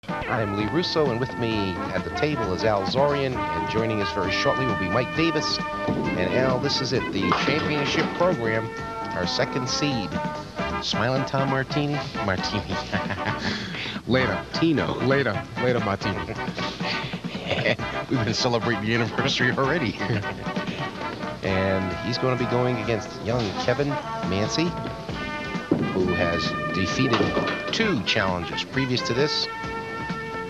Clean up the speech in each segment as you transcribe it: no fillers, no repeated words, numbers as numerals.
I'm Lee Russo, and with me at the table is Al Zorian, and joining us very shortly will be Mike Davis. And Al, this is it, the championship program, our second seed. Smiling Tom Martini? Martini. Later. Tino. Later, Martini. We've been celebrating the anniversary already. And he's going to be going against young Kevin Mansi, who has defeated 2 challengers previous to this.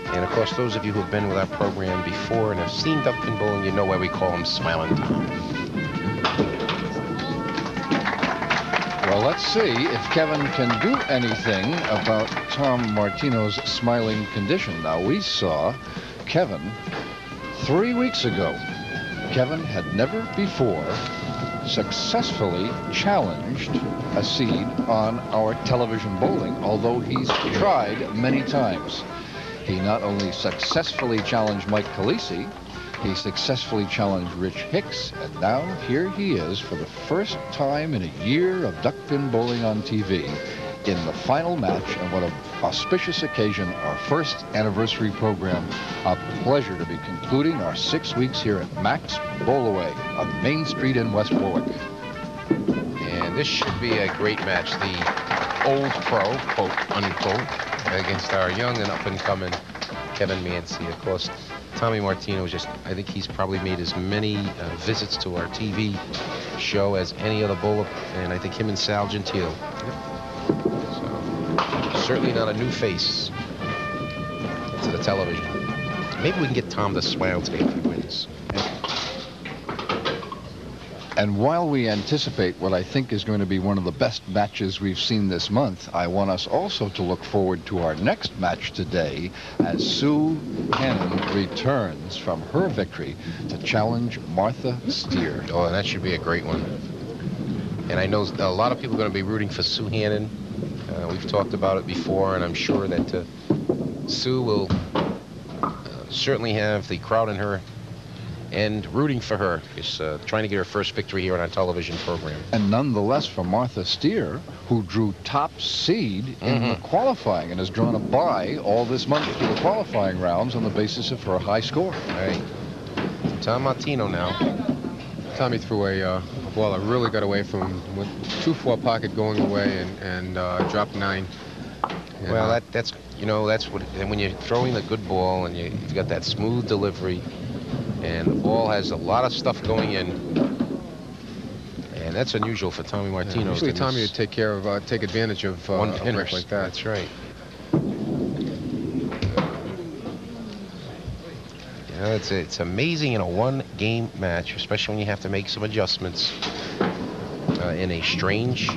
And of course, those of you who have been with our program before and have seen Duckpin bowling, you know why we call him Smiling Tom. Well, let's see if Kevin can do anything about Tom Martino's smiling condition. Now, we saw Kevin 3 weeks ago. Kevin had never before successfully challenged a seed on our television bowling, although he's tried many times. He not only successfully challenged Mike Khaleesi, he successfully challenged Rich Hicks, and now here he is for the first time in a year of duckpin bowling on TV in the final match, and what an auspicious occasion, our first anniversary program. A pleasure to be concluding our 6 weeks here at Max Bowlaway on Main Street in West Warwick. And this should be a great match. The old pro, quote, unquote, against our young and up-and-coming Kevin Mansi. Of course, Tommy Martino I think he's probably made as many visits to our TV show as any other bowler, and I think him and Sal Gentile. So, certainly not a new face to the television. Maybe we can get Tom to smile today if he wins. And while we anticipate what I think is going to be one of the best matches we've seen this month, I want us also to look forward to our next match today as SUE HANNAN returns from her victory to challenge Martha Steere. Oh, that should be a great one. And I know a lot of people are going to be rooting for SUE HANNAN. We've talked about it before, and I'm sure that Sue will certainly have the crowd in her and rooting for her, is trying to get her first victory here on our television program. And nonetheless, for Martha Steere, who drew top seed in the qualifying and has drawn a bye all this month through the qualifying rounds on the basis of her high score. All right. Tom Martino now. Tommy threw a ball that really got away from him, with 2-4 pocket going away and dropped 9. And, well, that's what, and when you're throwing a good ball and you've got that smooth delivery, and the ball has a lot of stuff going in, and that's unusual for Tommy Martino. Usually Tommy would take advantage of one a pinner break like that. That's right. It's amazing in a one-game match, especially when you have to make some adjustments in a strange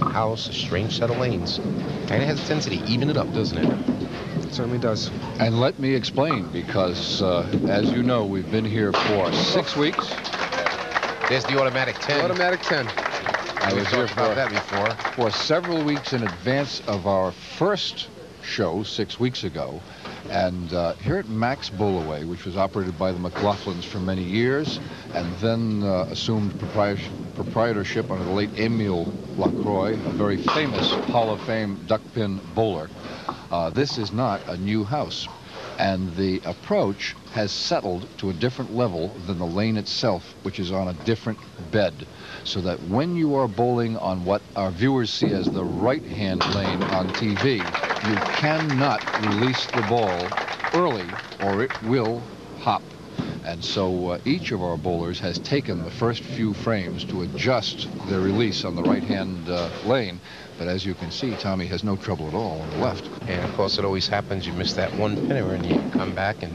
house, a strange set of lanes. Kind of has a tendency to even it up, doesn't it? It certainly does. And let me explain, because as you know, we've been here for 6 weeks. There's the automatic 10. Automatic 10. I was here about that before. For several weeks in advance of our first show 6 weeks ago. And here at Max Bowlaway, which was operated by the McLaughlins for many years, and then assumed proprietorship under the late Emile Lacroix, a very famous Hall of Fame duckpin bowler. This is not a new house, and the approach has settled to a different level than the lane itself, which is on a different bed, so that when you are bowling on what our viewers see as the right-hand lane on TV, you cannot release the ball early or it will hop. And so each of our bowlers has taken the first few frames to adjust their release on the right-hand lane. But as you can see, Tommy has no trouble at all on the left. And of course, it always happens. You miss that one pinner and you come back and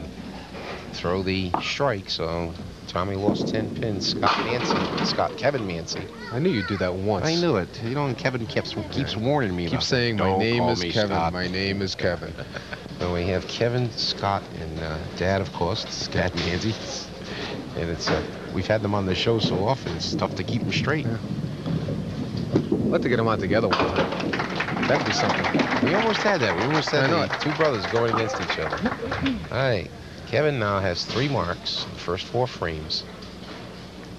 throw the strike. So Tommy lost 10 pins. Kevin Mansi. I knew you'd do that once. I knew it. You know, and Kevin keeps warning me. Keep saying, my name is Kevin. Scott. My name is Kevin. So we have Kevin, Scott, and Dad, of course, Scott Mansi. And it's we've had them on the show so often, it's tough to keep them straight. Yeah. We'll have to get them on together one time. That'd be something. We almost had that. We almost had the 2 brothers going against each other. All right. Kevin now has 3 marks, the first 4 frames.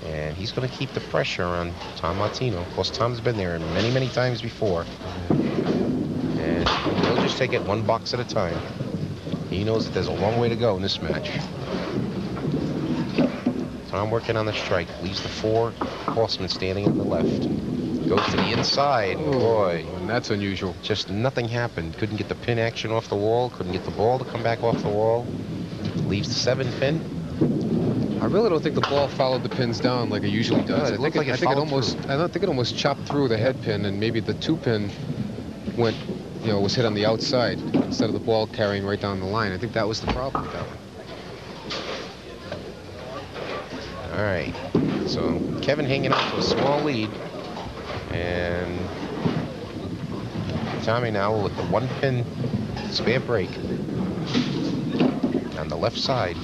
And he's going to keep the pressure on Tom Martino. Of course, Tom's been there many, many times before. And he'll just take it 1 box at a time. He knows that there's a long way to go in this match. Tom working on the strike. Leaves the 4 horsemen standing on the left. Goes to the inside. Oh, boy. And that's unusual. Just nothing happened. Couldn't get the pin action off the wall. Couldn't get the ball to come back off the wall. Leaves the 7 pin. I really don't think the ball followed the pins down like it usually does. No, it looked like it I think it followed almost. through. I don't think it almost chopped through the head pin, and maybe the 2 pin went, was hit on the outside instead of the ball carrying right down the line. I think that was the problem with that one. All right. So Kevin hanging on to a small lead. And Tommy now with the 1 pin spare break on the left side.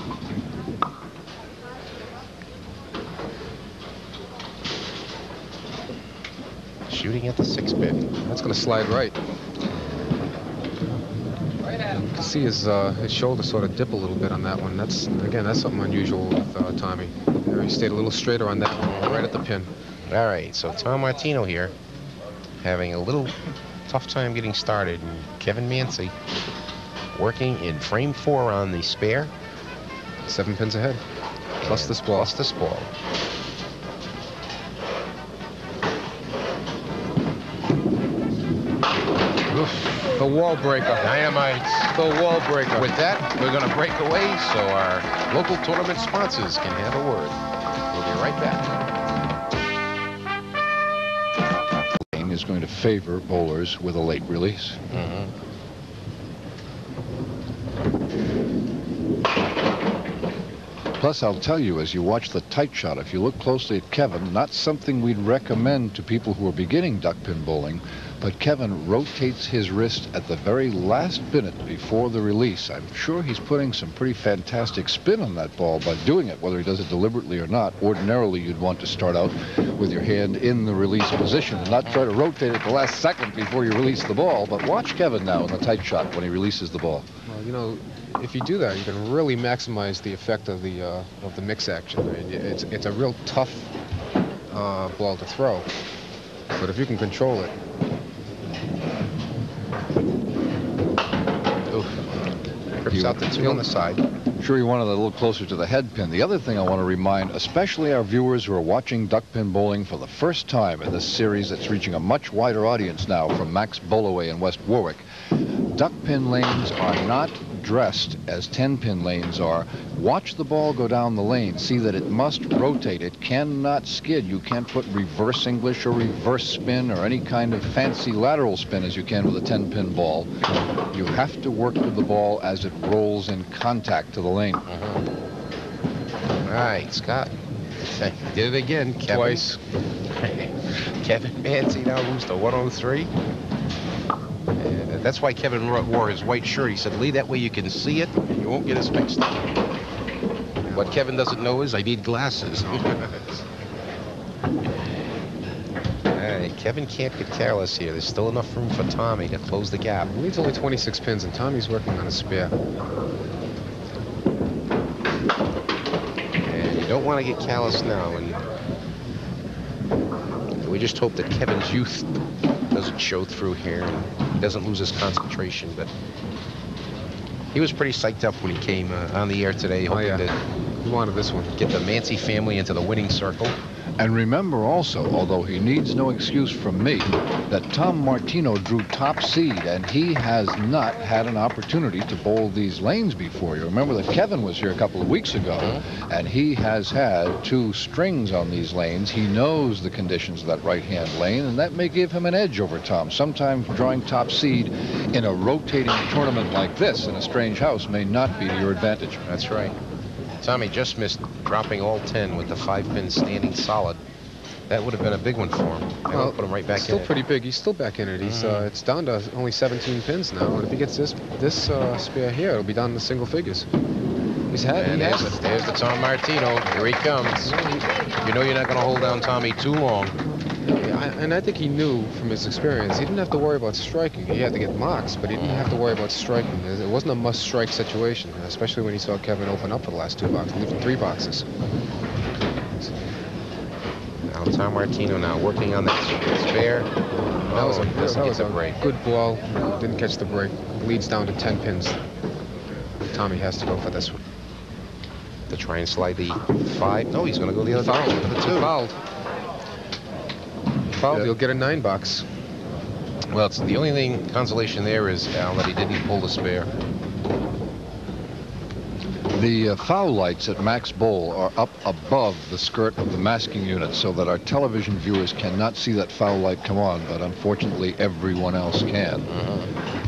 Shooting at the 6 pin. That's going to slide right. You can see his shoulder sort of dip a little bit on that one. That's something unusual with Tommy. There, he stayed a little straighter on that one, right at the pin. All right, so Tom Martino here having a little tough time getting started. And Kevin Mansi working in frame 4 on the spare. 7 pins ahead. Plus this ball. Plus this ball. The wall breaker. Dynamite. The wall breaker. With that, we're going to break away so our local tournament sponsors can have a word. We'll be right back. Is going to favor bowlers with a late release. Plus, I'll tell you, as you watch the tight shot, if you look closely at Kevin, not something we'd recommend to people who are beginning duckpin bowling, but Kevin rotates his wrist at the very last minute before the release. I'm sure he's putting some pretty fantastic spin on that ball by doing it, whether he does it deliberately or not. Ordinarily, you'd want to start out with your hand in the release position and not try to rotate it the last second before you release the ball. But watch Kevin now in the tight shot when he releases the ball. Well, if you do that, you can really maximize the effect of the mix action. I mean, it's a real tough ball to throw, but if you can control it. Grips out the 2 on the side. Sure, you wanted a little closer to the head pin. The other thing I want to remind, especially our viewers who are watching duckpin bowling for the first time in this series that's reaching a much wider audience now from Max Bowlaway in West Warwick, duckpin lanes are not dressed as 10-pin lanes are. Watch the ball go down the lane. See that it must rotate. It cannot skid. You can't put reverse English or reverse spin or any kind of fancy lateral spin as you can with a 10-pin ball. You have to work with the ball as it rolls in contact to the lane. All right, Scott. Did it again, Kevin. Twice. Kevin Mansi now moves to 103. And that's why Kevin wore his white shirt. He said, Lee, that way you can see it and you won't get us mixed up. What Kevin doesn't know is I need glasses. All right, Kevin can't get careless here. There's still enough room for Tommy to close the gap. He needs only 26 pins, and Tommy's working on a spare. And you don't want to get callous now. And we just hope that Kevin's youth doesn't show through here and he doesn't lose his concentration. But he was pretty psyched up when he came on the air today, hoping to he wanted this one. Get the Mansi family into the winning circle. And remember also, although he needs no excuse from me, that Tom Martino drew top seed, and he has not had an opportunity to bowl these lanes before. You remember that Kevin was here a couple of weeks ago, and he has had 2 strings on these lanes. He knows the conditions of that right-hand lane, and that may give him an edge over Tom. Sometimes drawing top seed in a rotating tournament like this in a strange house may not be to your advantage. That's right. Tommy just missed dropping all 10 with the 5-pin standing solid. That would have been a big one for him. Well, put him right back in. Still pretty big. He's still back in it. He's it's down to only 17 pins now, and if he gets this spare here, it'll be down to single figures. There's the Tom Martino. Here he comes. You know you're not going to hold down Tommy too long. And I think he knew from his experience he didn't have to worry about striking. He had to get marks, but he didn't have to worry about striking. It wasn't a must-strike situation, especially when he saw Kevin open up for the last 2 boxes, leaving 3 boxes. Now Tom Martino now working on that spare. That was a break. Good ball. Didn't catch the break. Leads down to 10 pins. Tommy has to go for this one. To try and slide the 5. No, he's going to go the other direction for the 2. Fouled. Fouled, he'll get a 9 box. Well, it's the only thing, consolation there is, Al, that he didn't pull the spare. The foul lights at Max Bowl are up above the skirt of the masking unit so that our television viewers cannot see that foul light come on, but unfortunately everyone else can.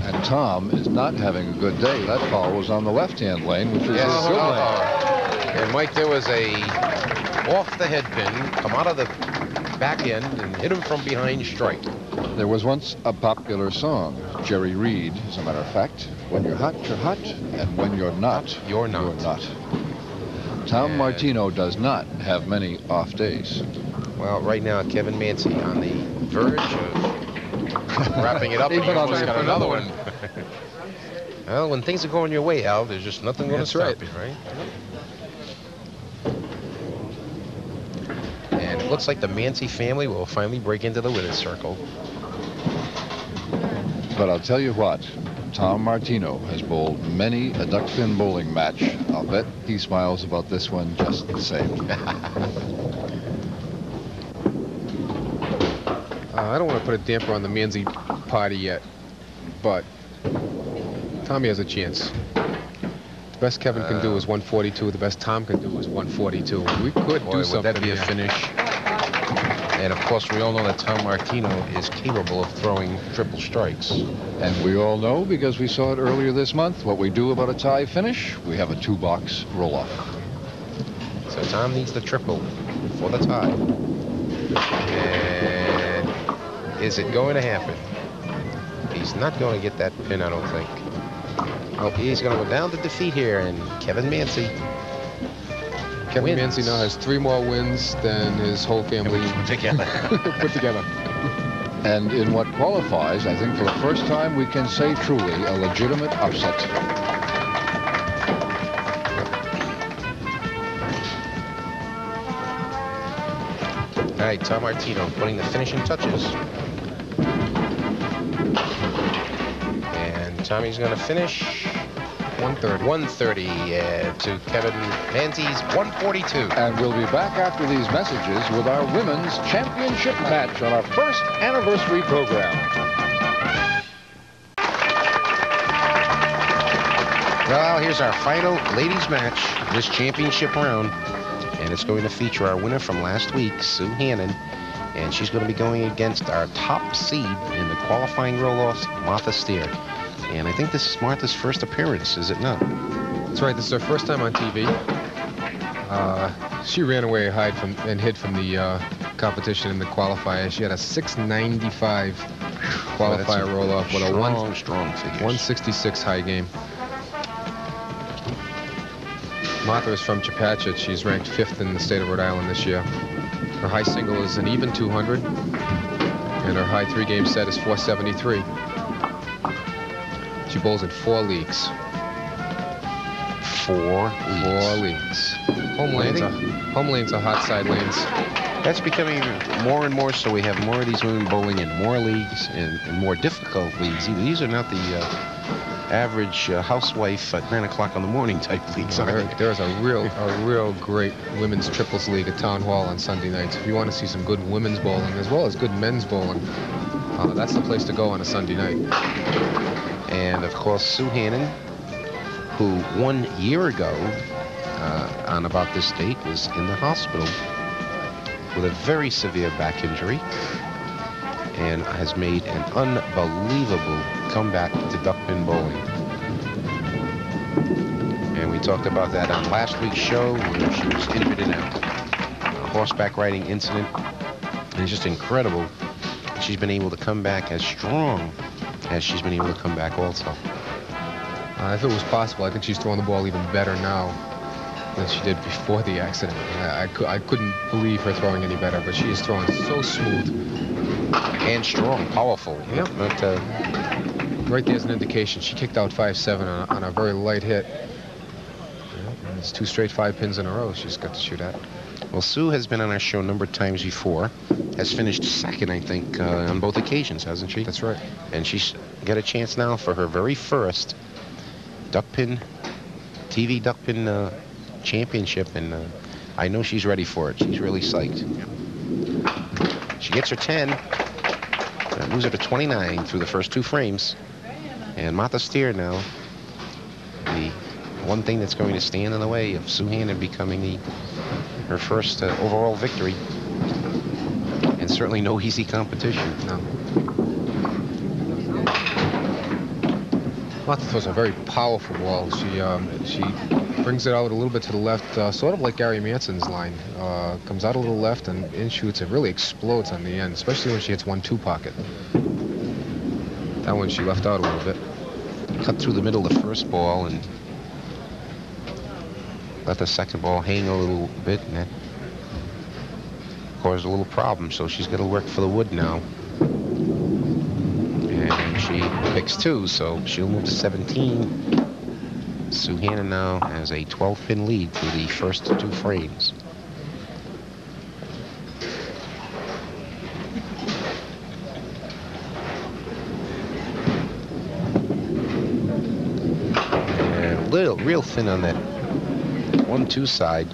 And Tom is not having a good day. That foul was on the left-hand lane, which is Yes. a good lane. And Mike, there was a off the head pin, come out of the back end and hit him from behind strike. There was once a popular song, Jerry Reed, as a matter of fact, when you're hot, and when you're not, You're not. You're not. Tom And- Martino does not have many off days. Well, right now, Kevin Mansi on the verge of wrapping it up, and he Even on almost the- got another one. Well, when things are going your way, Al, there's just nothing going to That's stop right. you, right? And it looks like the Mansi family will finally break into the winner's circle. But I'll tell you what, Tom Martino has bowled many a duckpin bowling match. I'll bet he smiles about this one just the same. I don't want to put a damper on the Mansi party yet, but Tommy has a chance. The best Kevin can do is 142. The best Tom can do is 142. We could Boy, do would something that be a here. finish. And, of course, we all know that Tom Martino is capable of throwing triple strikes. And we all know, because we saw it earlier this month, what we do about a tie finish, we have a 2-box roll-off. So Tom needs the triple for the tie. And is it going to happen? He's not going to get that pin, I don't think. Oh, he's going to go down to defeat here, and Kevin Mansi Kevin wins. Mansi now has 3 more wins than his whole family together. put together. And in what qualifies, I think for the first time we can say truly, a legitimate upset. All right, Tom Martino putting the finishing touches. And Tommy's going to finish 130. 130 to Kevin Mansi's 142. And we'll be back after these messages with our women's championship match on our first anniversary program. Well, here's our final ladies match this championship round. And it's going to feature our winner from last week, Sue Hannan. And she's going to be going against our top seed in the qualifying roll-offs, Martha Steere. And I think this is Martha's first appearance, is it not? That's right. This is her first time on TV. She ran away and hid from the competition in the qualifier. She had a 695 qualifier roll-off with a strong figure. 166 high game. Martha is from Chapatchit. She's ranked 5th in the state of Rhode Island this year. Her high single is an even 200, and her high 3-game set is 473. She bowls in 4 leagues. 4 leagues. Home lanes are hot side lanes. That's becoming more and more so. We have more of these women bowling in more leagues and more difficult leagues. These are not the average housewife at 9 o'clock in the morning type leagues. There's a real great women's triples league at Town Hall on Sunday nights. If you want to see some good women's bowling as well as good men's bowling, that's the place to go on a Sunday night. And of course, Sue Hannan, who 1 year ago on about this date was in the hospital with a very severe back injury and has made an unbelievable comeback to duckpin bowling. And we talked about that on last week's show where she was injured in a horseback riding incident. And it's just incredible she's been able to come back as strong as she's been able to come back also. If it was possible, I think she's throwing the ball even better now than she did before the accident. I couldn't believe her throwing any better, but she is throwing so smooth. And strong, powerful. Yep. But, right there's an indication. She kicked out 5-7 on a very light hit. And it's 2 straight 5 pins in a row she's got to shoot at. well, Sue has been on our show a number of times before. Has finished second, I think, on both occasions, hasn't she? That's right. And she's got a chance now for her very first duckpin TV Duckpin championship, and I know she's ready for it. She's really psyched. She gets her 10. That moves her to 29 through the first 2 frames. And Martha Steere now, the one thing that's going to stand in the way of Sue Hannan becoming her first overall victory. And certainly no easy competition. No. Martha throws a very powerful ball. She brings it out a little bit to the left, sort of like Gary Manson's line. Comes out a little left and in shoots. It really explodes on the end, especially when she hits 1-2 pocket. That one she left out a little bit. Cut through the middle of the first ball and let the second ball hang a little bit, and that caused a little problem. So she's got to work for the wood now. And she picks 2, so she'll move to 17. Sue Hannan now has a 12-pin lead through the first 2 frames. And real thin on that 1-2 side.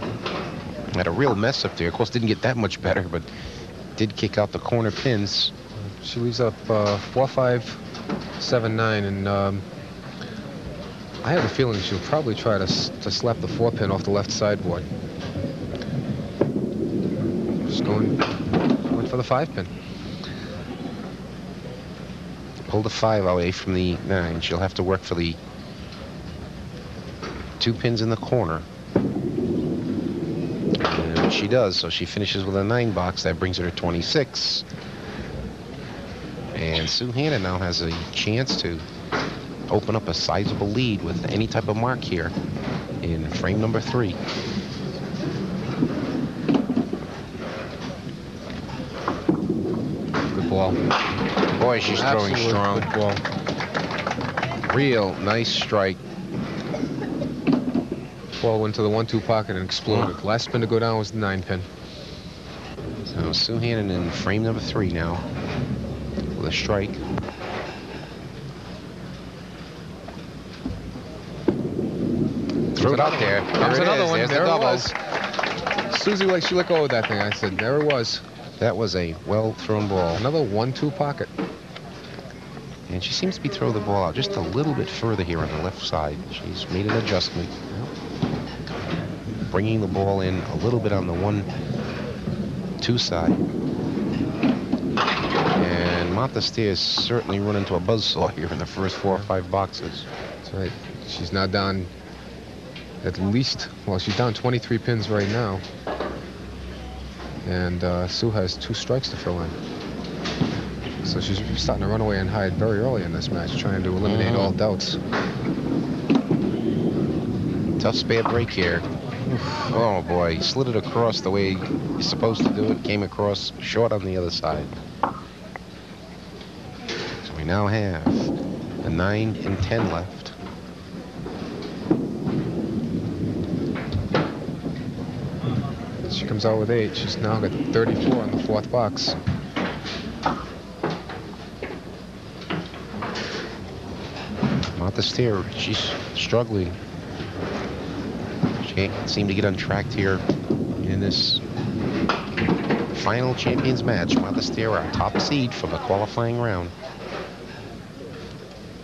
Had a real mess up there. Of course, didn't get that much better, but did kick out the corner pins. She leaves up 4-5, 7-9, and I have a feeling she'll probably try to slap the 4-pin off the left sideboard. Just going for the 5-pin. Pull the 5 away from the 9. She'll have to work for the 2 pins in the corner. And she does, so she finishes with a 9 box. That brings her to 26. And Sue Hannan now has a chance to open up a sizable lead with any type of mark here in frame number 3. Good ball. Boy, she's throwing strong. Good ball. Real nice strike. Ball went to the 1-2 pocket and exploded. Last spin to go down was the 9-pin. So Sue Hannan in frame number 3 now with a strike. Throw it out there. There's another one. There's There the it doubles. was. Susie, like, she let go of that thing. I said, there it was. That was a well-thrown ball. Another 1-2 pocket. And she seems to be throwing the ball out just a little bit further here on the left side. She's made an adjustment. Bringing the ball in a little bit on the 1-2 side. And Martha Steere's certainly run into a buzzsaw here in the first 4 or 5 boxes. That's right. She's now down at least, well, she's down 23 pins right now. And Sue has 2 strikes to fill in. So she's starting to run away and hide very early in this match, trying to eliminate all doubts. Tough spare break here. Oh boy, slid it across the way you're supposed to do it. Came across short on the other side. So we now have the 9 and 10 left. She comes out with 8. She's now got 34 on the 4th box. Martha Steere, she's struggling. She can't seem to get untracked here in this final champions match. Martha Steere, our top seed from the qualifying round,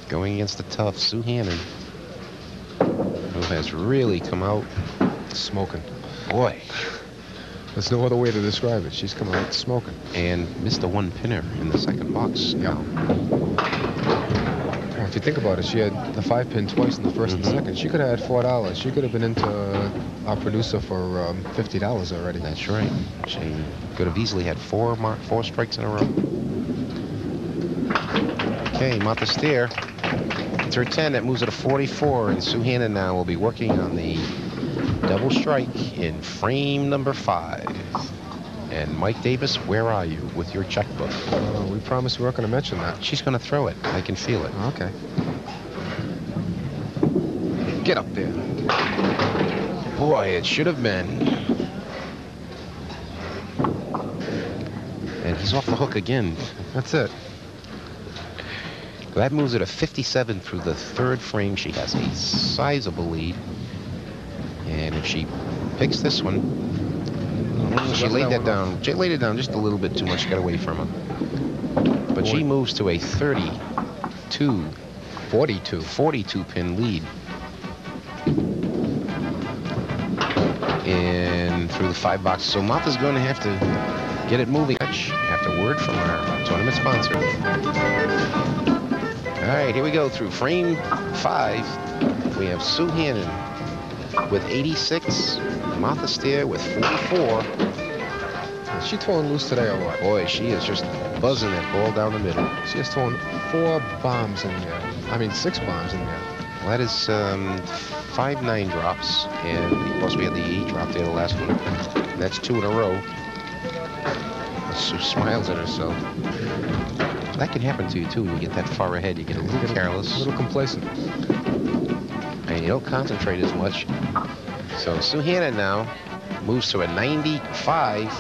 going against the tough Sue Hannan, who has really come out Smoking. boy. There's no other way to describe it. She's coming out smoking. And missed a 1-pinner in the second box. Yeah. Well, if you think about it, she had the 5-pin twice in the first and second. She could have had $4. She could have been into our producer for $50 already. That's right. She could have easily had 4 strikes in a row. Okay, Martha Steere. It's her 10. That moves her to 44. And Sue Hannan now will be working on the double strike in frame number 5. And Mike Davis, where are you with your checkbook? We promised we weren't going to mention that. She's going to throw it. I can feel it. Okay. Get up there. Boy, it should have been. And he's off the hook again. That's it. That moves her to 57 through the 3rd frame. She has a sizable lead. And if she picks this one, she laid that down. She laid it down just a little bit too much. Got away from her. But she moves to a 42 pin lead. And through the 5 boxes. So Martha's going to have to get it moving. After word from our tournament sponsor. All right, here we go through frame 5. We have Sue Hannan with 86. Martha Steere with 44. Is she throwing loose today or what? Boy, she is just buzzing that ball down the middle. She has thrown 4 bombs in there. I mean, 6 bombs in there. Well, that is 5-9 drops. And of course, we had the 8 drop there, the last one. And that's 2 in a row. Sue smiles at herself. That can happen to you, too. When you get that far ahead, you get a little careless. A little complacent. And you don't concentrate as much. So Sue Hannan now moves to a 95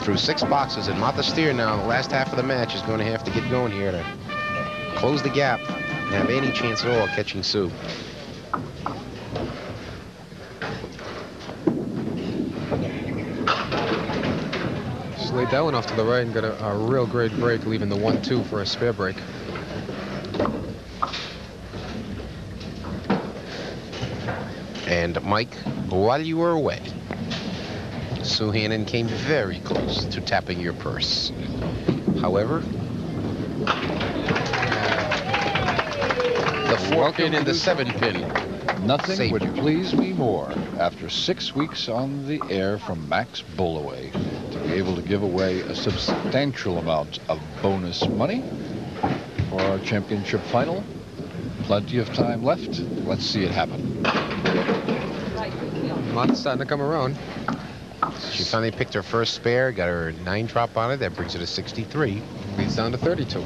through 6 boxes. And Martha Steere now, the last half of the match, is going to have to get going here to close the gap and have any chance at all catching Sue. She laid that one off to the right and got a real great break, leaving the 1-2 for a spare break. And Mike, while you were away, Sue Hannan came very close to tapping your purse. However, the 4 pin and the 7 pin. Nothing would please me more after 6 weeks on the air from Max Bowlaway to be able to give away a substantial amount of bonus money for our championship final. Plenty of time left. Let's see it happen. Martha's starting to come around. She finally picked her first spare, got her 9 drop on it. That brings her to 63. Leads down to 32.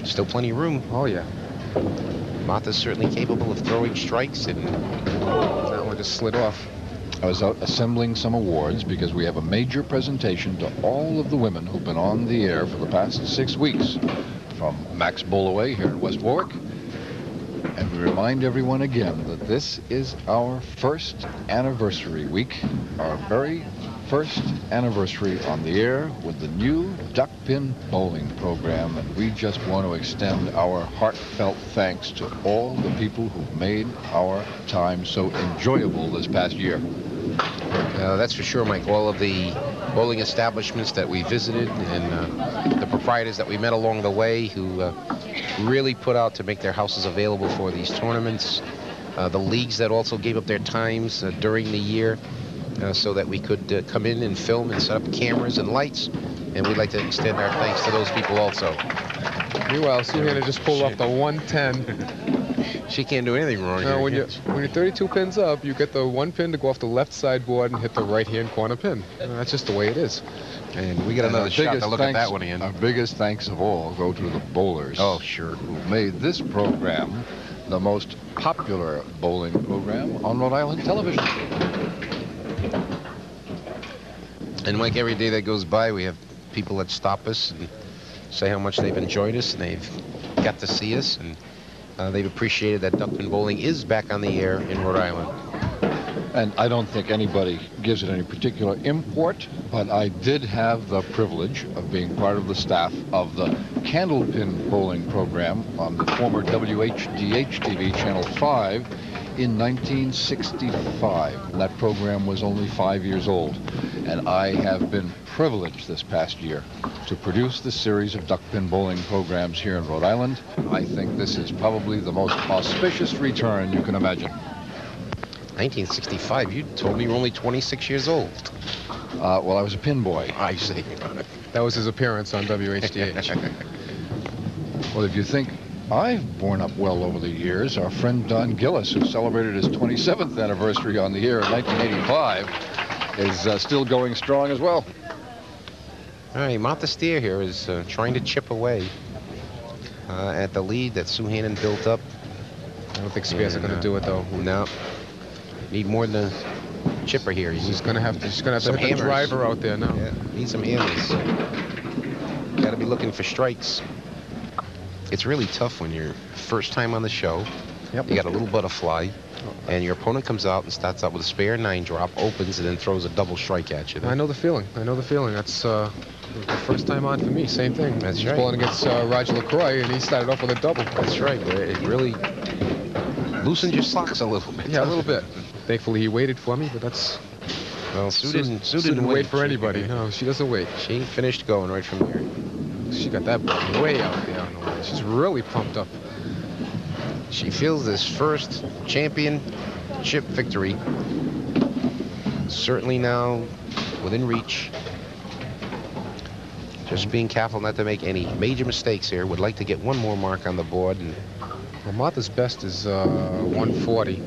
Still plenty of room. Oh, yeah. Martha's certainly capable of throwing strikes, and that one just slid off. I was out assembling some awards because we have a major presentation to all of the women who've been on the air for the past 6 weeks from Max Bowlaway here in West Warwick. And we remind everyone again that this is our first anniversary week, our very first anniversary on the air with the new Duckpin bowling program. And we just want to extend our heartfelt thanks to all the people who've made our time so enjoyable this past year. That's for sure, Mike. All of the bowling establishments that we visited and the proprietors that we met along the way who really put out to make their houses available for these tournaments. The leagues that also gave up their times during the year so that we could come in and film and set up cameras and lights. And we'd like to extend our thanks to those people also. Meanwhile, Sue Hannan just pulled off the 110. She can't do anything wrong. No, when you're 32 pins up, you get the 1 pin to go off the left sideboard and hit the right-hand corner pin. That's just the way it is. And we got another shot to look at that one again. Our biggest thanks of all go to the bowlers. Oh, sure. Who made this program the most popular bowling program on Rhode Island television. And Mike, every day that goes by, we have people that stop us and say how much they've enjoyed us and they've got to see us, and they've appreciated that Duckpin bowling is back on the air in Rhode Island. And I don't think anybody gives it any particular import, but I did have the privilege of being part of the staff of the Candlepin bowling program on the former WHDH-TV Channel 5 in 1965. That program was only 5 years old, and I have been privileged this past year to produce this series of duckpin bowling programs here in Rhode Island. I think this is probably the most auspicious return you can imagine. 1965, you told me you were only 26 years old. Well, I was a pin boy. I see. That was his appearance on WHDH. Well, if you think I've borne up well over the years, our friend Don Gillis, who celebrated his 27th anniversary on the air in 1985, is still going strong as well. All right, Martha Steere here is trying to chip away at the lead that Sue Hannan built up. I don't think Spears are going to do it, though. No. Need more than a chipper here. He's going to have to hit the driver out there now. Yeah, need some hammers. Got to be looking for strikes. It's really tough when you're first time on the show. Yep. You got a little butterfly, and your opponent comes out and starts out with a spare 9 drop, opens, and then throws a double strike at you. I know the feeling. I know the feeling. That's the first time on for me. Same thing. That's He's right. bowling against Roger LaCroix, and he started off with a double. That's right. It really loosened your socks a little bit. Yeah, a little bit. Thankfully, he waited for me, but that's... Well, Sue Sue didn't wait for anybody. No, she doesn't wait. She finished going right from there. She got that ball way out there on the line. She's really pumped up. She feels this first championship victory certainly now within reach. Just being careful not to make any major mistakes here. Would like to get one more mark on the board. And well, Martha's best is 140.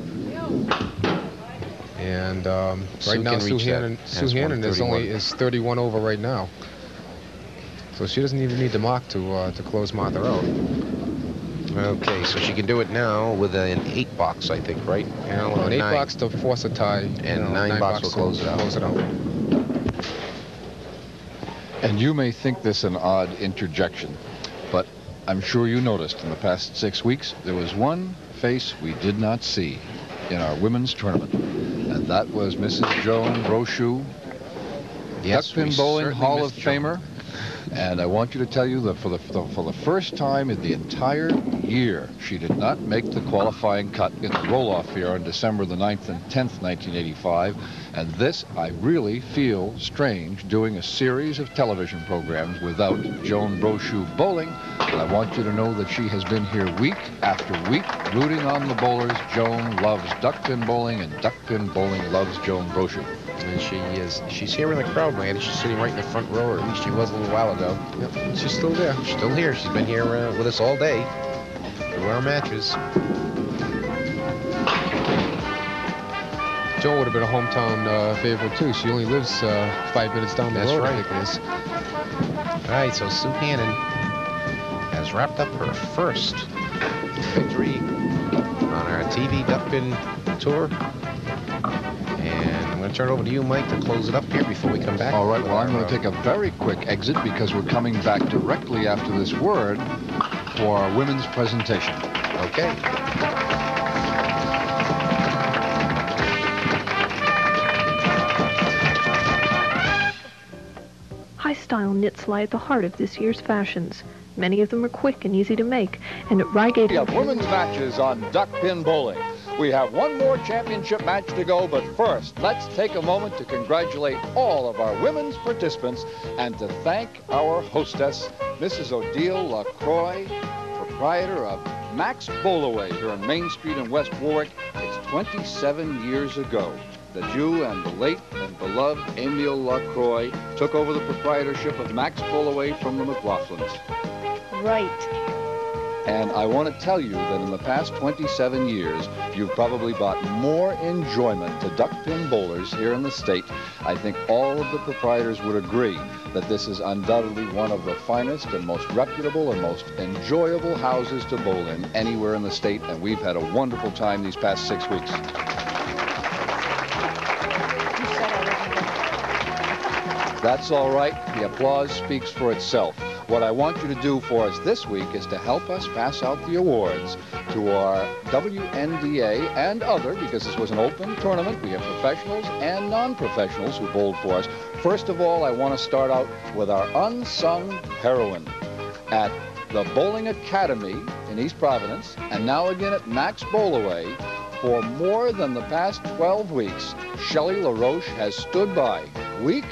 And right now, Sue Hannan is 31 over right now. So she doesn't even need the mark to close Martha out. Okay, so she can do it now with an 8 box, I think, right? Yeah, well, an 8 box to force a tie. And 9 box will close it out. And you may think this an odd interjection, but I'm sure you noticed in the past 6 weeks, there was one face we did not see in our women's tournament. And that was Mrs. Joan Brochu, Yes, Duckpin we Bowling certainly Hall missed of Joan. Famer. And I want you to tell you that for the first time in the entire year, she did not make the qualifying cut in the roll-off here on December the 9th and 10th, 1985. And this, I really feel strange, doing a series of television programs without Joan Brochu bowling. And I want you to know that she has been here week after week, rooting on the bowlers. Joan loves Duckpin bowling, and Duckpin bowling loves Joan Brochu. And she's here in the crowd, man. She's sitting right in the front row, or at least she was a little while ago. Yep, she's still there. She's still here. She's been here with us all day through our matches. Joan would have been a hometown favorite, too. She only lives 5 minutes down the road, right. I think it is. All right, so Sue Hannan has wrapped up her first victory on our TV Duckpin tour. And I'm going to turn it over to you, Mike, to close it up here before we come back. All right, well, I'm going to take a very quick exit because we're coming back directly after this word for our women's presentation. Okay. High-style knits lie at the heart of this year's fashions. Many of them are quick and easy to make, and at Reigate... We have women's matches on Duckpin bowling. We have one more championship match to go, but first, let's take a moment to congratulate all of our women's participants and to thank our hostess, Mrs. Odile LaCroix, proprietor of Max Bowlaway here on Main Street in West Warwick. It's 27 years ago that you and the late and beloved Emile LaCroix took over the proprietorship of Max Bowlaway from the McLaughlins. Right. And I want to tell you that in the past 27 years, you've probably brought more enjoyment to duckpin bowlers here in the state. I think all of the proprietors would agree that this is undoubtedly one of the finest and most reputable and most enjoyable houses to bowl in anywhere in the state, and we've had a wonderful time these past 6 weeks. That's all right. The applause speaks for itself. What I want you to do for us this week is to help us pass out the awards to our WNDA and other, because this was an open tournament. We have professionals and non-professionals who bowled for us. First of all, I want to start out with our unsung heroine at the Bowling Academy in East Providence, and now again at Max Bowlaway. For more than the past 12 weeks, Shelley LaRoche has stood by week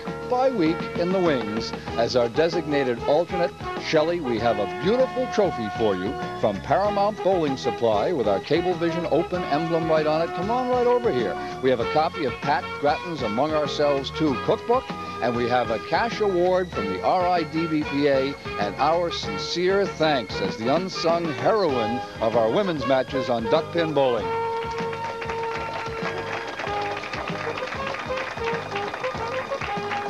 in the wings as our designated alternate. Shelley, we have a beautiful trophy for you from Paramount Bowling Supply with our Cablevision Open emblem right on it. Come on right over here. We have a copy of Pat Grattan's Among Ourselves 2 cookbook, and we have a cash award from the RIDBPA, and our sincere thanks as the unsung heroine of our women's matches on duckpin bowling.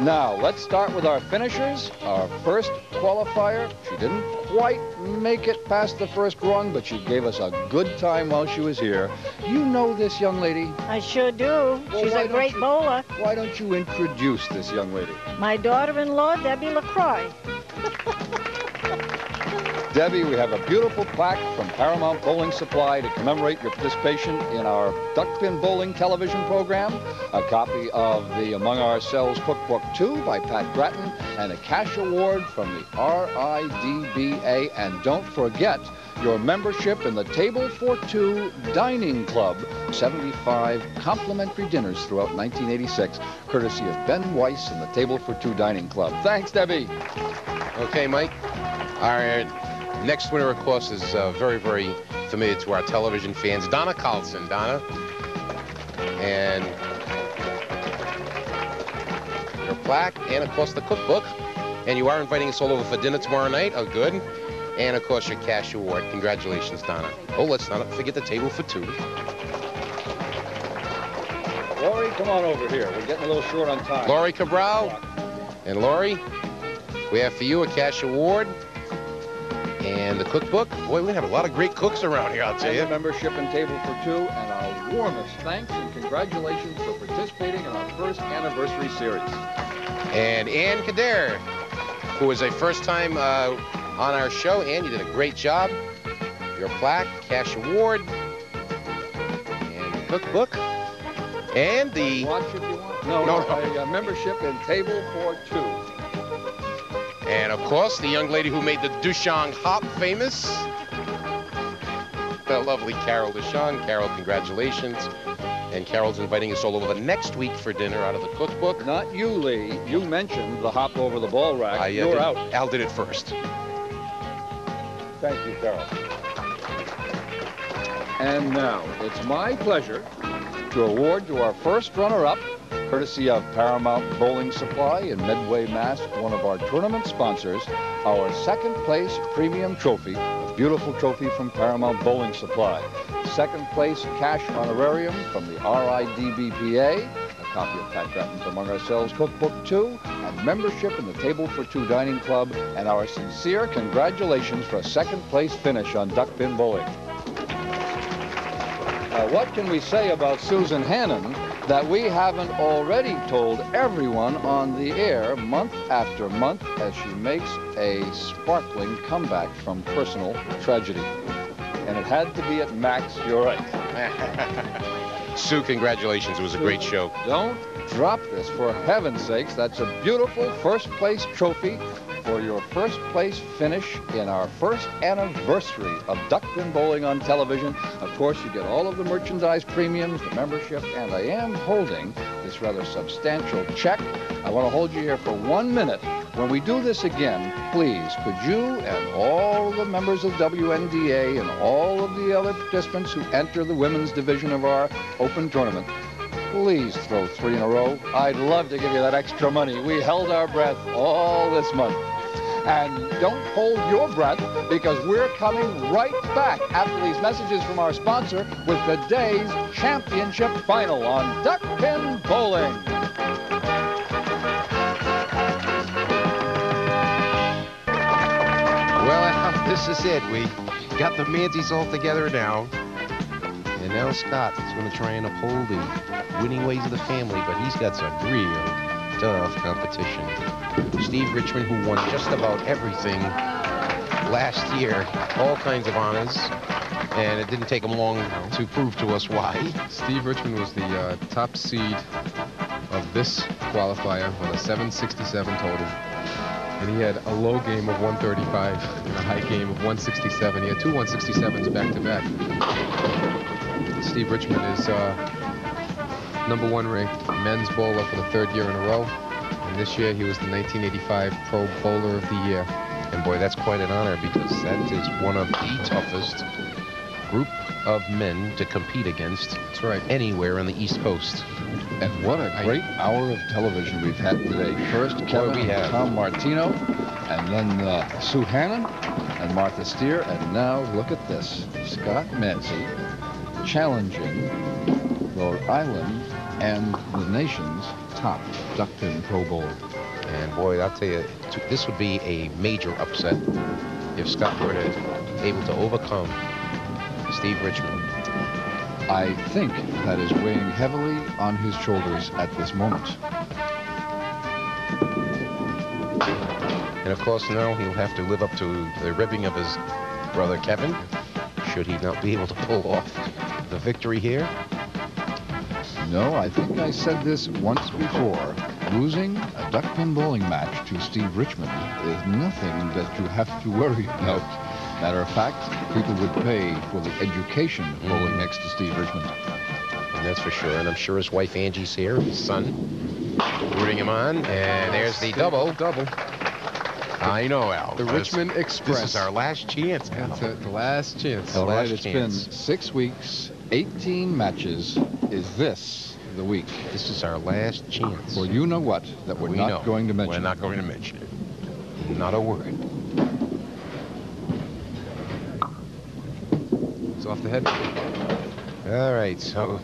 Now, let's start with our finishers. Our first qualifier, she didn't quite make it past the first rung, but she gave us a good time while she was here. You know this young lady? I sure do. Well, She's a great bowler. Why don't you introduce this young lady? My daughter-in-law, Debbie LaCroix. Debbie, we have a beautiful plaque from Paramount Bowling Supply to commemorate your participation in our Duckpin Bowling television program, a copy of the Among Ourselves Cookbook 2 by Pat Grattan, and a cash award from the RIDBA. And don't forget your membership in the Table for Two Dining Club. 75 complimentary dinners throughout 1986, courtesy of Ben Weiss and the Table for Two Dining Club. Thanks, Debbie. Okay, Mike. Our next winner, of course, is very, very familiar to our television fans, Donna Carlson. Donna. And your plaque, and, of course, the cookbook. And you are inviting us all over for dinner tomorrow night. Oh, good. And, of course, your cash award. Congratulations, Donna. Oh, let's not forget the Table for Two. Lori, come on over here. We're getting a little short on time. Lori Cabral. And Lori, we have for you a cash award and the cookbook. Boy, we have a lot of great cooks around here, I'll tell you. And membership in Table for Two, and our warmest thanks and congratulations for participating in our first anniversary series. And Ann Kader, who is a first time on our show. Ann, you did a great job. Your plaque, cash award, and the cookbook, and the... Watch if you want. No, a membership in Table for Two. And, of course, the young lady who made the Duchang hop famous, the lovely Carol Duchang. Carol, congratulations. And Carol's inviting us all over the next week for dinner out of the cookbook. Not you, Lee. You mentioned the hop over the ball rack. You're out. Al did it first. Thank you, Carol. And now, it's my pleasure to award to our first runner-up, courtesy of Paramount Bowling Supply in Medway, Mass., one of our tournament sponsors, our second place premium trophy, a beautiful trophy from Paramount Bowling Supply. Second place cash honorarium from the RIDBPA, a copy of Pat Grattan's Among Ourselves Cookbook 2, and membership in the Table for Two Dining Club, and our sincere congratulations for a second place finish on Duckpin Bowling. What can we say about Susan Hannan that we haven't already told everyone on the air month after month as she makes a sparkling comeback from personal tragedy? And it had to be at Max, you're right. Sue, congratulations. It was a great show. Don't drop this, for heaven's sakes. That's a beautiful first place trophy for your first place finish in our first anniversary of Duckpin Bowling on television. Of course, you get all of the merchandise premiums, the membership, and I am holding this rather substantial check. I want to hold you here for 1 minute. When we do this again, please, could you and all the members of WNDA and all of the other participants who enter the women's division of our open tournament, please throw 3 in a row. I'd love to give you that extra money. We held our breath all this month. And don't hold your breath, because we're coming right back after these messages from our sponsor with the day's championship final on Duckpin Bowling. Well, this is it. We got the Mansies all together now. And now Scott is going to try and uphold the winning ways of the family, but he's got some real tough competition. Steve Richmond, who won just about everything last year, all kinds of honors, and it didn't take him long to prove to us why. Steve Richmond was the top seed of this qualifier with a 767 total. And he had a low game of 135 and a high game of 167. He had 2 167s back-to-back. Steve Richmond is #1 ranked men's bowler for the 3rd year in a row. And this year he was the 1985 Pro Bowler of the Year. And boy, that's quite an honor, because that is one of the toughest group of men to compete against. That's right. Anywhere on the East Coast. And what a great hour of television we've had today. First, Kevin and Tom Martino, and then Sue Hannan and Martha Steere, and now look at this. Scott Mansi challenging Rhode Island and the nation's top Duckpin Pro Bowler. And boy, I'll tell you, this would be a major upset if Scott were able to overcome Steve Richmond. I think that is weighing heavily on his shoulders at this moment. And of course, now he'll have to live up to the ribbing of his brother Kevin, should he not be able to pull off the victory here. No, I think I said this once before. Losing a duckpin bowling match to Steve Richmond is nothing that you have to worry about. Matter of fact, people would pay for the education of bowling next to Steve Richmond. And that's for sure. And I'm sure his wife Angie's here, his son, rooting him on. And there's the double. Double. I know, Al. The Richmond Express. This is our last chance, Al. That's it, the last chance. All right, it's chance. been 6 weeks, 18 matches. Is this the week? This is our last chance. Well, you know what? That we're not going to mention. We're not going to mention it. Not a word. It's off the head. All right, so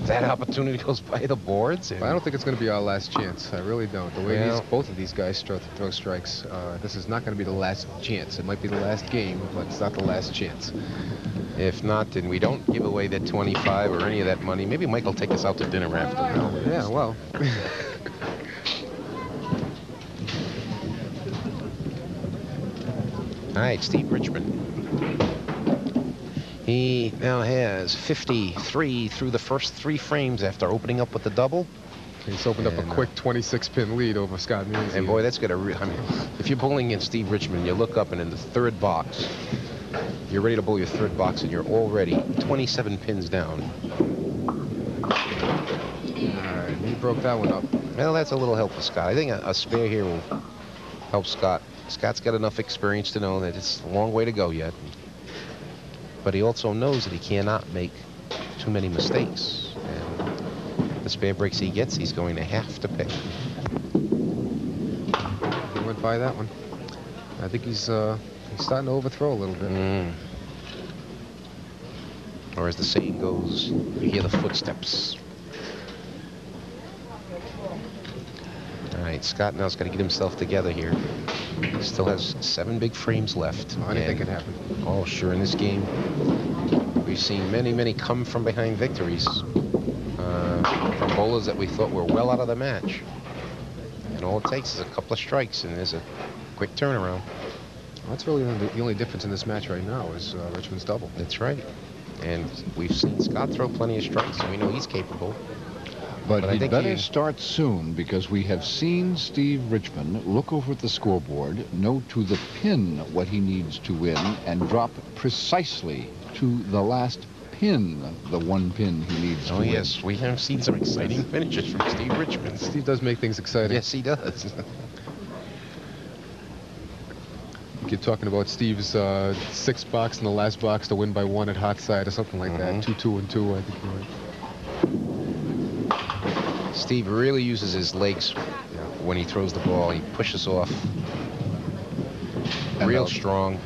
that opportunity goes by the boards. And I don't think it's going to be our last chance. I really don't. The way Well- both of these guys throw strikes, this is not going to be the last chance. It might be the last game, but it's not the last chance. if not, then we don't give away that 25 or any of that money. Maybe Mike will take us out to dinner after now. Yeah, well. All right, Steve Richmond. He now has 53 through the first 3 frames after opening up with the double. He's opened up a And, quick 26-pin lead over Scott Mansi. And boy, that's got to. I mean, if you're bowling against Steve Richmond, you look up and in the 3rd box, you're ready to bowl your 3rd box, and you're already 27 pins down. All right, he broke that one up. Well, that's a little help for Scott. I think a spare here will help Scott. Scott's got enough experience to know that it's a long way to go yet. But he also knows that he cannot make too many mistakes. And the spare breaks he gets, he's going to have to pay. He went by that one. I think he's starting to overthrow a little bit. Or as the saying goes, you hear the footsteps. All right, Scott now's got to get himself together here. He still has 7 big frames left. Anything can happen. Oh, sure, in this game, we've seen many, many come from behind victories from bowlers that we thought were well out of the match. And all it takes is a couple of strikes, and there's a quick turnaround. Well, that's really the only difference in this match right now is Richmond's double. That's right. And we've seen Scott throw plenty of strikes, so we know he's capable. But I he'd think better he- start soon, because we have seen Steve Richmond look over at the scoreboard, know to the pin what he needs to win, and drop precisely to the last pin the 1 pin he needs to Oh, win. yes, we have seen some exciting finishes from Steve Richmond. Steve does make things exciting. Yes, he does. You keep talking about Steve's 6th box and the last box to win by 1 at hot side or something like that. 2-2 and 2, I think you're right. Steve really uses his legs when he throws the ball. He pushes off And real I'll- strong.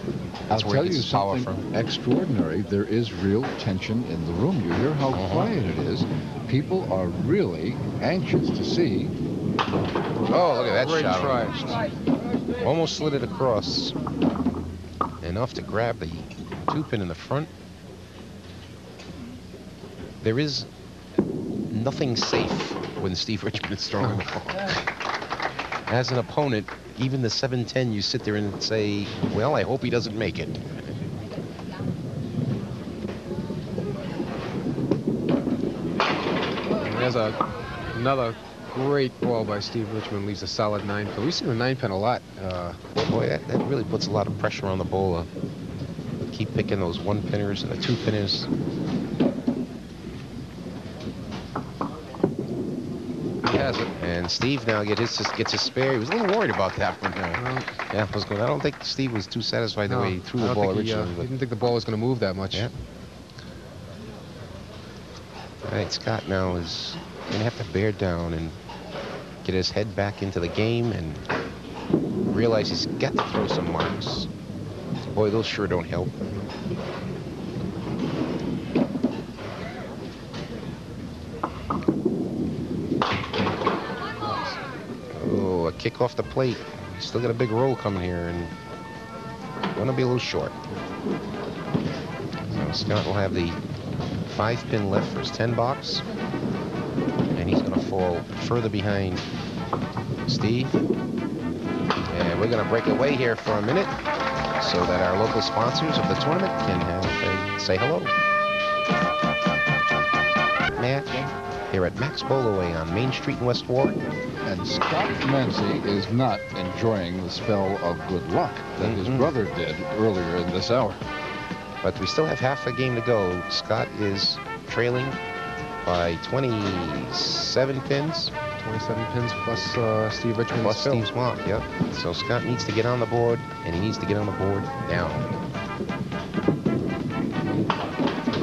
I'll That's where tell he you gets his power something from. extraordinary. There is real tension in the room. You hear how quiet it is. People are really anxious to see. Oh, look at that Great shot. try. Almost slid it across. Enough to grab the 2-pin in the front. There is nothing safe when Steve Richmond is throwing the ball. As an opponent, even the 7-10, you sit there and say, well, I hope he doesn't make it. There's another great ball by Steve Richmond. Leaves a solid 9-pin. We've seen the 9-pin a lot. Boy, that really puts a lot of pressure on the bowler. Keep picking those 1-pinners and the 2-pinners. He has it. And Steve now gets his spare. He was a little worried about that one. Yeah, I don't think Steve was too satisfied the way he threw the ball He originally. but- didn't think the ball was going to move that much. Yeah. All right, Scott now is going to have to bear down and get his head back into the game and realize he's got to throw some marks. Boy, those sure don't help. Oh, a kick off the plate. He's still got a big roll coming here and going to be a little short. So Scott will have the 5-pin left for his 10 box. And he's going to fall further behind Steve. And we're going to break away here for a minute so that our local sponsors of the tournament can say hello. Match here at Max Bowlaway on Main Street in West Warwick. And Scott Mansi is not enjoying the spell of good luck that his brother did earlier in this hour. But we still have half a game to go. Scott is trailing by 27 pins. 27 pins plus Steve Richmond's Plus fill. Steve's mark, yep. So Scott needs to get on the board, and he needs to get on the board now.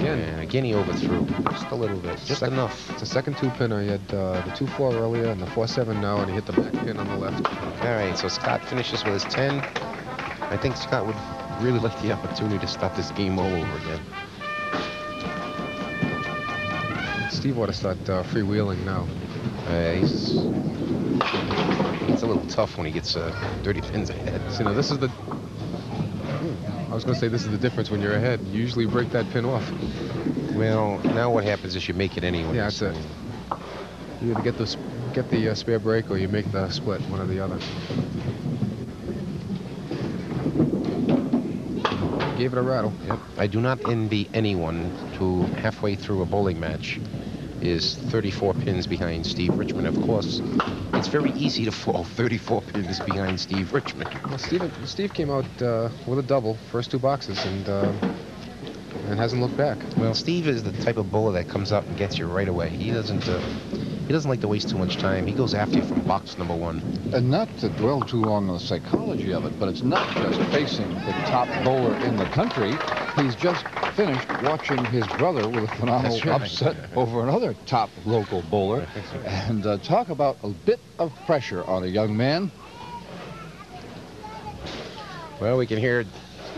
And again, he overthrew just a little bit, just enough. It's a second 2-pinner. He had the 2-4 earlier and the 4-7 now, and he hit the back pin on the left. All right, so Scott finishes with his 10. I think Scott would really like the opportunity to start this game all over again. Steve ought to start freewheeling now. It's a little tough when he gets 30 pins ahead. So, you know, this is the... I was going to say this is the difference when you're ahead. You usually break that pin off. Well, now what happens is you make it anyway. Yeah, that's it. You either get the spare break or you make the split, one or the other. Gave it a rattle. Yep. I do not envy anyone who halfway through a bowling match is 34 pins behind Steve Richmond. Of course, it's very easy to fall 34 pins behind Steve Richmond. Well, Steve came out with a double, first 2 boxes, and hasn't looked back. Well, Steve is the type of bowler that comes out and gets you right away. He doesn't like to waste too much time. He goes after you from box number 1. And not to dwell too long on the psychology of it, but it's not just facing the top bowler in the country. He's just finished watching his brother with a phenomenal upset over another top local bowler. And talk about a bit of pressure on a young man. Well, we can hear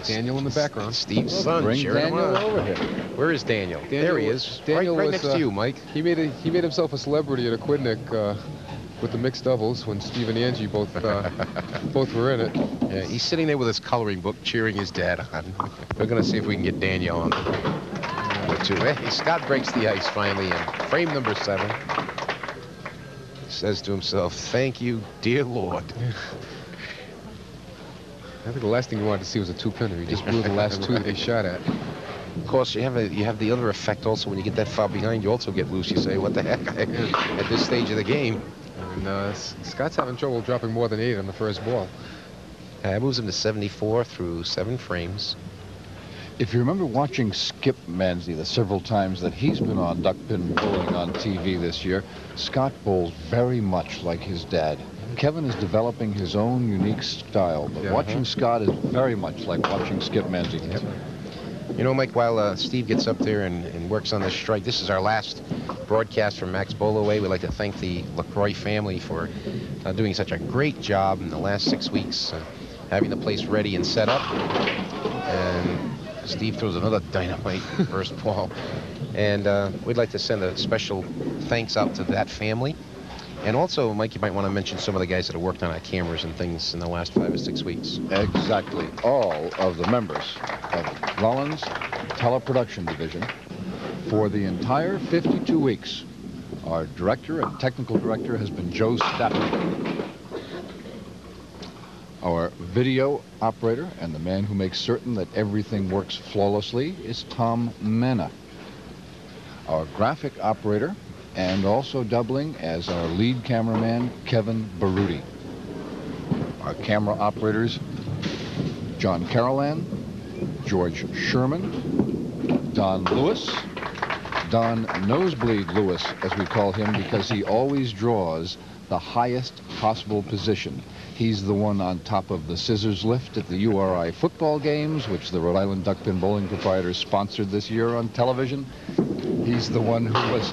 Daniel in the background. Steve's son. Bring Daniel over here. Where is Daniel? There he is. Daniel right was, next to you, Mike. He made himself a celebrity at a Quidnick with the mixed doubles when Steve and Angie both were in it. Yeah, he's sitting there with his coloring book, cheering his dad on. We're going to see if we can get Daniel on. Hey, Scott breaks the ice finally in frame number 7. Says to himself, "Thank you, dear Lord." I think the last thing you wanted to see was a 2-pinner. He just blew the last 2 that he shot at. Of course, you have the other effect also when you get that far behind. You also get loose. You say, "What the heck?" At this stage of the game. And Scott's having trouble dropping more than 8 on the first ball. That moves him to 74 through 7 frames. If you remember watching Skip Mansi the several times that he's been on Duckpin bowling on TV this year, Scott bowls very much like his dad. Kevin is developing his own unique style, but watching Scott is very much like watching Skip Mansi. Yep. You know, Mike, while Steve gets up there and works on this strike, this is our last broadcast from Max Bowlaway. We'd like to thank the LaCroix family for doing such a great job in the last 6 weeks, having the place ready and set up. And Steve throws another dynamite first ball. And we'd like to send a special thanks out to that family. And also, Mike, you might want to mention some of the guys that have worked on our cameras and things in the last 5 or 6 weeks. Exactly. All of the members of Rollins Teleproduction Division for the entire 52 weeks. Our director and technical director has been Joe Stafford. Our video operator and the man who makes certain that everything works flawlessly is Tom Manna. Our graphic operator and also doubling as our lead cameraman, Kevin Baruti. Our camera operators, John Carolan, George Sherman, Don Lewis, Don Nosebleed Lewis, as we call him, because he always draws the highest possible position. He's the one on top of the scissors lift at the URI football games, which the Rhode Island Duckpin Bowling Proprietors sponsored this year on television. He's the one who was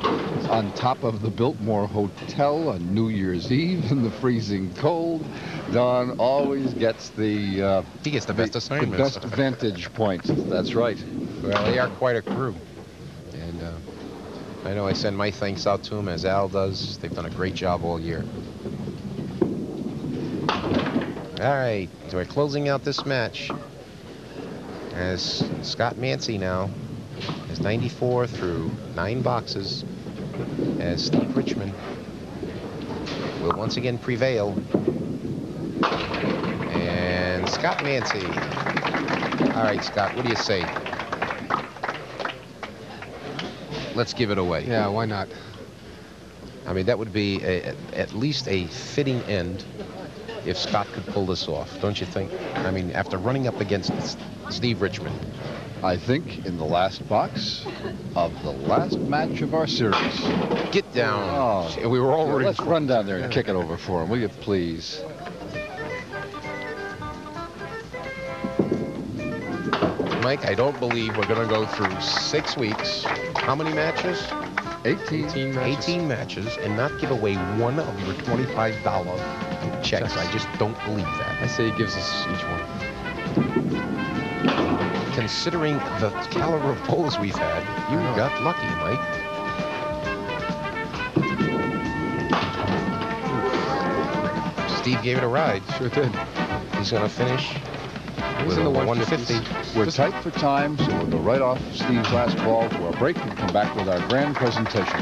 on top of the Biltmore Hotel on New Year's Eve in the freezing cold. Don always gets the... he gets the best assignments. The best vantage point. That's right. Well, they are quite a crew. And I know I send my thanks out to them, as Al does. They've done a great job all year. All right, so we're closing out this match as Scott Mansi now is 94 through 9 boxes, as Steve Richmond will once again prevail. Scott Mansi. All right, Scott, what do you say? Let's give it away. Yeah, why not? I mean, that would be at least a fitting end if Scott could pull this off, don't you think? I mean, after running up against Steve Richmond. I think in the last box of the last match of our series. Get down. Oh, We were already... let's run down there and kick it over for him, will you please? Mike, I don't believe we're going to go through 6 weeks. How many matches? 18 matches. 18 matches and not give away one of your $25 checks. I just don't believe that. I say he gives us each one. Considering the caliber of polls we've had, you got lucky, Mike. Steve gave it a ride. Sure did. He's going to finish He's with in a the 150. We're tight for time, so we'll go right off Steve's last ball to a break and come back with our grand presentation.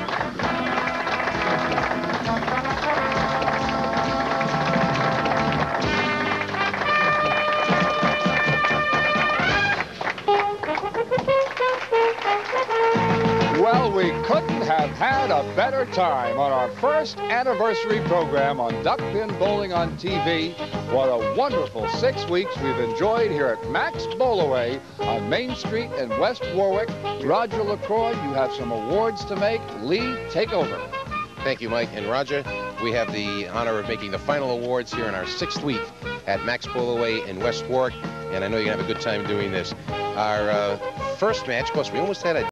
Well, we couldn't have had a better time on our first anniversary program on Duckpin Bowling on TV. What a wonderful 6 weeks we've enjoyed here at Max Bowlaway on Main Street in West Warwick. Roger LaCroix, you have some awards to make. Lee, take over. Thank you, Mike. And Roger, we have the honor of making the final awards here in our 6th week at Max Bowlaway in West Warwick. And I know you're going to have a good time doing this. Our first match, of course, we almost had a